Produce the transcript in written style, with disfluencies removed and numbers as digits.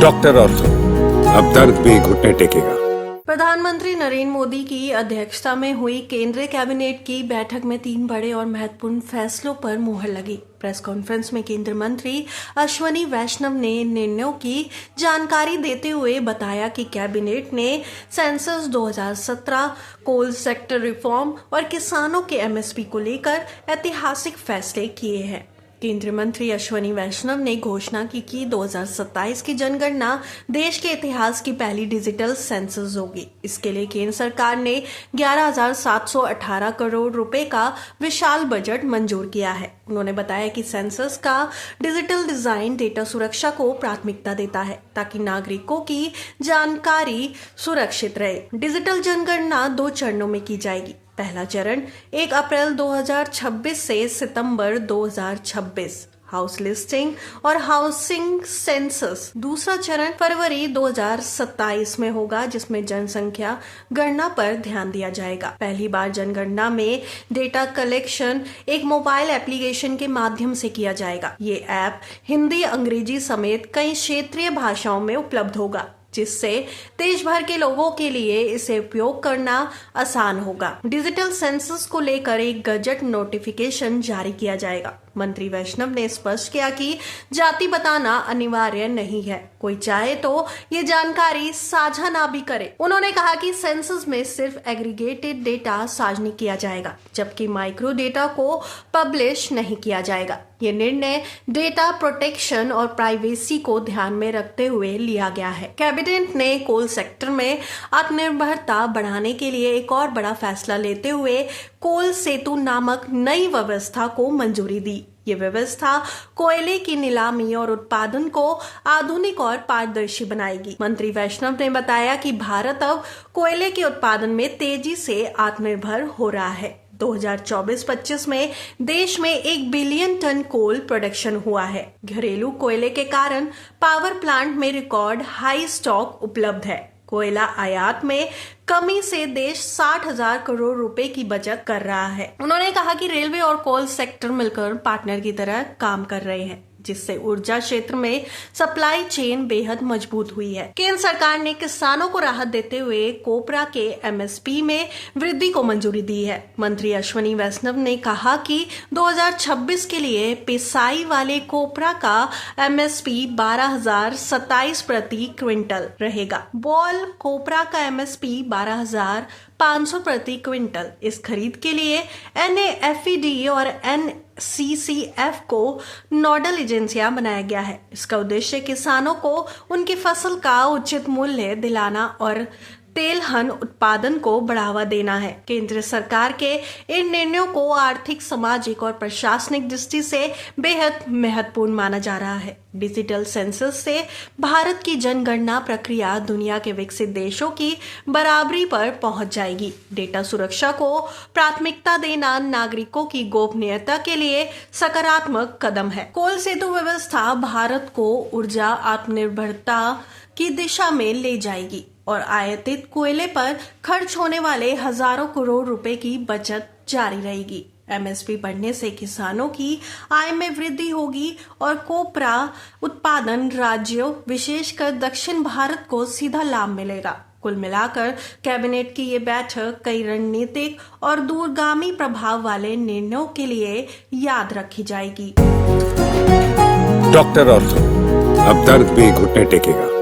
Doctor ortho, अब दर्द भी घुटने टेकेगा। प्रधानमंत्री नरेंद्र मोदी की अध्यक्षता में हुई केंद्रीय कैबिनेट की बैठक में 3 बड़े और महत्वपूर्ण फैसलों पर मुहर लगी। प्रेस कॉन्फ्रेंस में केंद्रीय मंत्री अश्विनी वैष्णव ने निर्णयों की जानकारी देते हुए बताया कि कैबिनेट ने सेंसस 2017, कोल सेक्टर रिफॉर्म और किसानों के एमएसपी को लेकर ऐतिहासिक फैसले किए हैं। केंद्रीय मंत्री अश्विनी वैष्णव ने घोषणा की कि 2027 की जनगणना देश के इतिहास की पहली डिजिटल सेंसस होगी। इसके लिए केंद्र सरकार ने 11,718 करोड़ रुपए का विशाल बजट मंजूर किया है। उन्होंने बताया कि सेंसस का डिजिटल डिजाइन डेटा सुरक्षा को प्राथमिकता देता है ताकि नागरिकों की जानकारी सुरक्षित रहे। डिजिटल जनगणना 2 चरणों में की जाएगी। पहला चरण 1 अप्रैल 2026 से सितंबर 2026 हाउस लिस्टिंग और हाउसिंग सेंसस। दूसरा चरण फरवरी 2027 में होगा, जिसमें जनसंख्या गणना पर ध्यान दिया जाएगा। पहली बार जनगणना में डेटा कलेक्शन एक मोबाइल एप्लीकेशन के माध्यम से किया जाएगा। ये ऐप हिंदी, अंग्रेजी समेत कई क्षेत्रीय भाषाओं में उपलब्ध होगा, जिससे देश भर के लोगों के लिए इसे उपयोग करना आसान होगा। डिजिटल सेंसस को लेकर एक गजट नोटिफिकेशन जारी किया जाएगा। मंत्री वैष्णव ने स्पष्ट किया कि जाति बताना अनिवार्य नहीं है, कोई चाहे तो ये जानकारी साझा ना भी करे। उन्होंने कहा कि सेंसस में सिर्फ एग्रीगेटेड डेटा साझा किया जाएगा, जबकि माइक्रो डेटा को पब्लिश नहीं किया जाएगा। ये निर्णय डेटा प्रोटेक्शन और प्राइवेसी को ध्यान में रखते हुए लिया गया है। कैबिनेट ने कोल सेक्टर में आत्मनिर्भरता बढ़ाने के लिए एक और बड़ा फैसला लेते हुए कोल सेतु नामक नई व्यवस्था को मंजूरी दी। ये व्यवस्था कोयले की नीलामी और उत्पादन को आधुनिक और पारदर्शी बनाएगी। मंत्री वैष्णव ने बताया कि भारत अब कोयले के उत्पादन में तेजी से आत्मनिर्भर हो रहा है। 2024-25 में देश में 1 बिलियन टन कोल प्रोडक्शन हुआ है। घरेलू कोयले के कारण पावर प्लांट में रिकॉर्ड हाई स्टॉक उपलब्ध है। कोयला आयात में कमी से देश 60,000 करोड़ रुपए की बचत कर रहा है। उन्होंने कहा कि रेलवे और कोल सेक्टर मिलकर पार्टनर की तरह काम कर रहे हैं, जिससे ऊर्जा क्षेत्र में सप्लाई चेन बेहद मजबूत हुई है। केंद्र सरकार ने किसानों को राहत देते हुए कोपरा के एमएसपी में वृद्धि को मंजूरी दी है। मंत्री अश्विनी वैष्णव ने कहा कि 2026 के लिए पिसाई वाले कोपरा का एमएसपी 12,027 प्रति क्विंटल रहेगा। बॉल कोपरा का एमएसपी 12,500 प्रति क्विंटल। इस खरीद के लिए NAFED और NCCF को नोडल एजेंसियां बनाया गया है। इसका उद्देश्य किसानों को उनकी फसल का उचित मूल्य दिलाना और तेलहन उत्पादन को बढ़ावा देना है। केंद्र सरकार के इन निर्णयों को आर्थिक, सामाजिक और प्रशासनिक दृष्टि से बेहद महत्वपूर्ण माना जा रहा है। डिजिटल सेंसस से भारत की जनगणना प्रक्रिया दुनिया के विकसित देशों की बराबरी पर पहुंच जाएगी। डेटा सुरक्षा को प्राथमिकता देना नागरिकों की गोपनीयता के लिए सकारात्मक कदम है। कोल सेतु व्यवस्था भारत को ऊर्जा आत्मनिर्भरता की दिशा में ले जाएगी और आयातित कोयले पर खर्च होने वाले हजारों करोड़ रुपए की बचत जारी रहेगी। एमएसपी बढ़ने से किसानों की आय में वृद्धि होगी और कोपरा उत्पादन राज्यों, विशेषकर दक्षिण भारत को सीधा लाभ मिलेगा। कुल मिलाकर कैबिनेट की ये बैठक कई रणनीतिक और दूरगामी प्रभाव वाले निर्णयों के लिए याद रखी जाएगी। डॉक्टर ऑर्थो, अब दर्द भी घुटने टेकेगा।